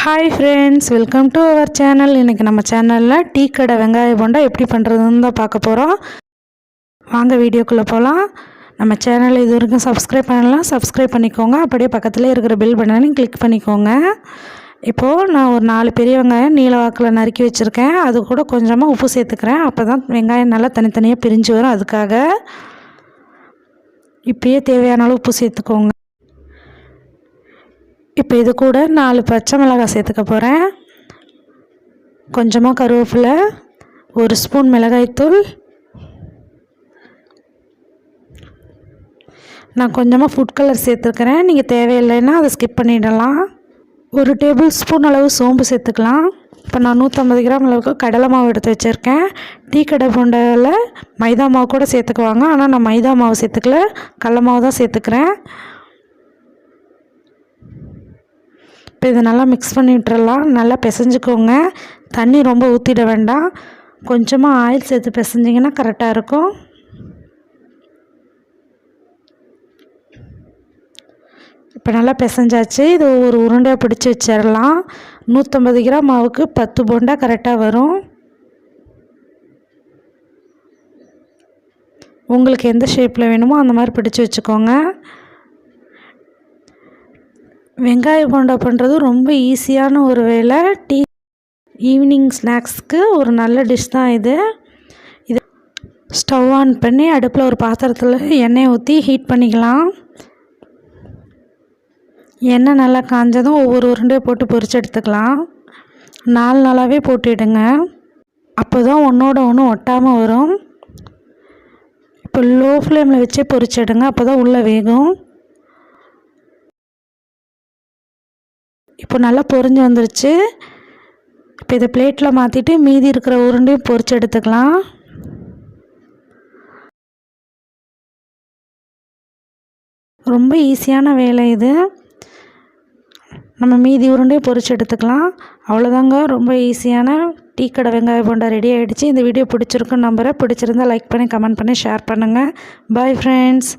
Hi friends, welcome to our channel. இன்றைக்கி நம்ம சேனலில் டீ கடை வெங்காய போண்டா எப்படி பண்ணுறதுன்னு தான் பார்க்க போகிறோம். வாங்க வீடியோக்குள்ளே போகலாம். நம்ம சேனல் இது வரைக்கும் சப்ஸ்கிரைப் பண்ணலாம், சப்ஸ்கிரைப் பண்ணிக்கோங்க. அப்படியே பக்கத்துலேயே இருக்கிற பெல் பட்டனையும் கிளிக் பண்ணிக்கோங்க. இப்போது நான் ஒரு 4 பெரிய வெங்காயம் நீல வாக்கில் நறுக்கி வச்சுருக்கேன். அது கூட கொஞ்சமாக உப்பு சேர்த்துக்கிறேன். அப்போ தான் வெங்காயம் நல்லா தனித்தனியாக பிரிஞ்சு வரும். அதுக்காக இப்போயே தேவையான அளவு உப்பு சேர்த்துக்கோங்க. இப்போ இது கூட 4 பச்சை மிளகாய் சேர்த்துக்க போகிறேன். கொஞ்சமாக கருவேப்பிலை, 1 ஸ்பூன் மிளகாய்த்தூள், நான் கொஞ்சமாக ஃபுட் கலர் சேர்த்துக்கிறேன். நீங்கள் தேவையில்லைன்னா அதை ஸ்கிப் பண்ணிடலாம். 1 டேபிள் ஸ்பூன் அளவு சோம்பு சேர்த்துக்கலாம். இப்போ நான் 150 கிராம் அளவுக்கு கடலை மாவு எடுத்து வச்சுருக்கேன். டீ கடை போண்டாவில் மைதா மாவு கூட சேர்த்துக்குவாங்க, ஆனால் நான் மைதா மாவு சேர்த்துக்கல, கடலை மாவு தான் சேர்த்துக்கிறேன். இப்போ இதை நல்லா மிக்ஸ் பண்ணி விட்டுறலாம். நல்லா பிசைஞ்சிக்கோங்க. தண்ணி ரொம்ப ஊற்றிட வேண்டாம். கொஞ்சமாக ஆயில் சேர்த்து பிசைஞ்சிங்கன்னா கரெக்டாக இருக்கும். இப்போ நல்லா பிசைஞ்சாச்சு. இது ஒரு உருண்டையாக பிடிச்சி வச்சிடலாம். 150 கிராம் மாவுக்கு 10 போண்டா கரெக்டாக வரும். உங்களுக்கு எந்த ஷேப்பில் வேணுமோ அந்த மாதிரி பிடிச்சி வச்சுக்கோங்க. வெங்காய போண்டா பண்ணுறது ரொம்ப ஈஸியான ஒரு வேலை. ஈவினிங் ஸ்நாக்ஸ்க்கு ஒரு நல்ல டிஷ் தான் இது. ஸ்டவ் ஆன் பண்ணி அடுப்பில் ஒரு பாத்திரத்தில் எண்ணெய் ஊற்றி ஹீட் பண்ணிக்கலாம். எண்ணெய் நல்லா காஞ்சதும் ஒவ்வொரு உருண்டையை போட்டு பொரிச்சு எடுத்துக்கலாம். 4 நாளாகவே போட்டுடுங்க. அப்போ தான் ஒன்றோட ஒன்று ஒட்டாமல் வரும். இப்போ லோ ஃப்ளேமில் வச்சே பொரிச்சிடுங்க. அப்போ தான் உள்ளே வேகும். இப்போ நல்லா பொரிஞ்சு வந்துருச்சு. இப்போ இதை பிளேட்டில் மாற்றிட்டு மீதி இருக்கிற உருண்டையும் பொரிச்சு எடுத்துக்கலாம். ரொம்ப ஈஸியான வேலை இது. நம்ம மீதி உருண்டையும் பொரிச்சு எடுத்துக்கலாம். அவ்வளோதாங்க, ரொம்ப ஈஸியான டீ கடை வெங்காய போண்டா ரெடி ஆகிடுச்சு. இந்த வீடியோ பிடிச்சிருக்குன்னு நம்புகிறேன். பிடிச்சிருந்தால் லைக் பண்ணி, கமெண்ட் பண்ணி, ஷேர் பண்ணுங்கள். Bye friends.